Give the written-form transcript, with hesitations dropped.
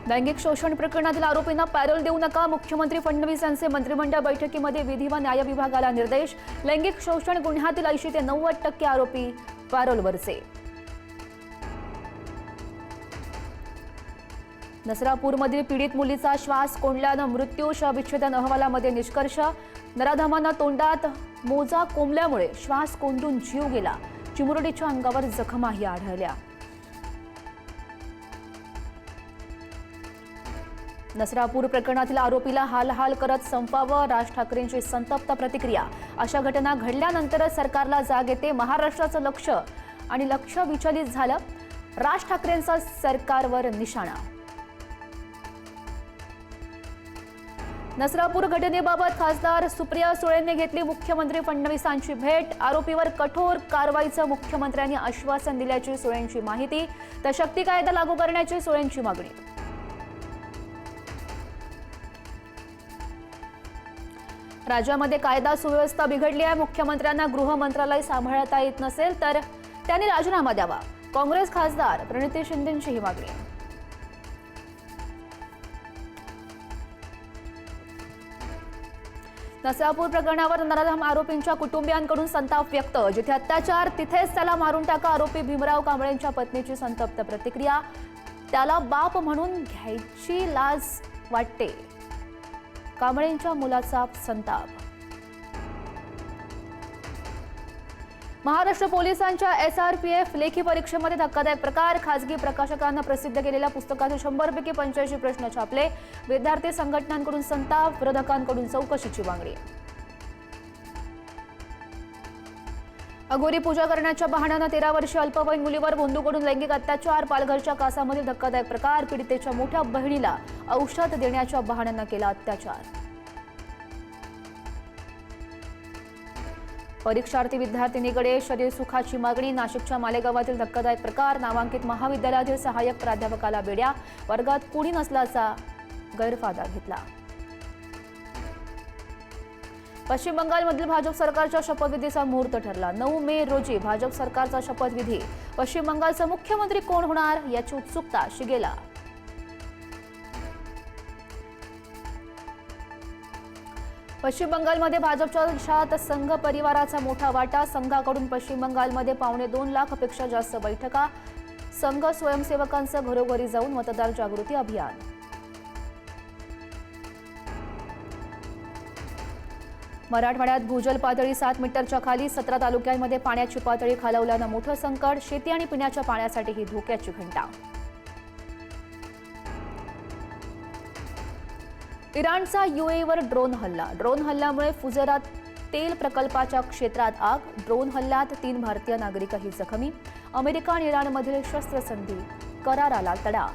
लैंगिक शोषण प्रकरणातील आरोपींना पॅरोल देऊ नका, मुख्यमंत्री फडणवीस यांचे मंत्रिमंडळ बैठकीमध्ये विधी व न्याय विभागाला निर्देश। लैंगिक शोषण गुन्ह्यातील 80 ते 90% आरोपी पॅरोलवरचे। नसरापूरमधील पीडित मुलीचा श्वास कोंडल्यानं मृत्यू, शवविच्छेदन अहवालामध्ये निष्कर्ष। नराधमांना तोंडात मोजा कोंबल्यामुळे श्वास कोंडून जीव गेला, चिमुरडीच्या अंगावर जखमाही आढळल्या। नसरापूर प्रकरणातील आरोपीला हाल करत संपवावं, राज ठाकरेंची संतप्त प्रतिक्रिया। अशा घटना घडल्यानंतरच सरकारला जाग येते, महाराष्ट्राचं लक्ष विचलित झालं, राज ठाकरेंचा सरकारवर निशाणा। नसरापूर घटनेबाबत खासदार सुप्रिया सुळेंनी घेतली मुख्यमंत्री फडणवीसांची भेट। आरोपीवर कठोर कारवाईचं मुख्यमंत्र्यांनी आश्वासन दिल्याची सुळेंची माहिती, तर शक्ती कायदा लागू करण्याची सुळेंची मागणी। राज्यामध्ये कायदा सुव्यवस्था बिघडली आहे, मुख्यमंत्र्यांना गृह मंत्रालय सांभाळता येत नसेल तर त्यांनी राजीनामा द्यावा, काँग्रेस खासदार प्रणिती शिंदेंची ही मागणी। नसरापूर प्रकरणावर नराधम आरोपींच्या कुटुंबियांकडून संताप व्यक्त। जिथे अत्याचार तिथेच त्याला मारून टाका, आरोपी भीमराव कांबळेंच्या पत्नीची संतप्त प्रतिक्रिया। त्याला बाप म्हणून घ्यायची लाज वाटते, कांबळेंच्या मुलाचा संताप। महाराष्ट्र पोलिसांच्या SRPF लेखी परीक्षेमध्ये धक्कादायक प्रकार, खासगी प्रकाशकांना प्रसिद्ध केलेल्या पुस्तकातील 100 पैकी 85 प्रश्न छापले। विद्यार्थी संघटनांकडून संताप, विरोधकांकडून चौकशीची मागणी। अघोरी पूजा करण्याच्या बहाण्यानं 13 वर्षीय अल्पवयीन मुलीवर बंधूकडून लैंगिक अत्याचार। पालघरच्या कासामधील धक्कादायक प्रकार, पीडितेच्या मोठ्या बहिणीला औषध देण्याच्या बहाण्यानं केला अत्याचार। परीक्षार्थी विद्यार्थिनीकडे शरीर सुखाची मागणी। नाशिकच्या मालेगावातील धक्कादायक प्रकार, नामांकित महाविद्यालयातील सहाय्यक प्राध्यापकाला बेड्या, वर्गात कुणी नसल्याचा गैरफायदा घेतला। पश्चिम बंगालमधील भाजप सरकारच्या शपथविधीचा मुहूर्त ठरला। 9 मे रोजी भाजप सरकारचा शपथविधी। पश्चिम बंगालचा मुख्यमंत्री कोण होणार याची उत्सुकता शिगेला। पश्चिम बंगालमध्ये भाजपच्या देशात संघ परिवाराचा मोठा वाटा। संघाकडून पश्चिम बंगालमध्ये 2.25 लाखपेक्षा जास्त बैठका। संघ स्वयंसेवकांचं घरोघरी जाऊन मतदार जागृती अभियान। मराठवाड्यात भूजल पातळी 7 मीटरच्या खाली, 17 तालुक्यांमध्ये पाण्याची पातळी खालावल्यानं मोठं संकट। शेती आणि पिण्याच्या पाण्यासाठी ही धोक्याची घंटा। इराणचा UAEवर ड्रोन हल्ला। ड्रोन हल्ल्यामुळे फुजेरा तेल प्रकल्पाच्या क्षेत्रात आग। ड्रोन हल्ल्यात 3 भारतीय नागरिकही जखमी। अमेरिका आणि इराणमधील शस्त्रसंधी कराराला तडा।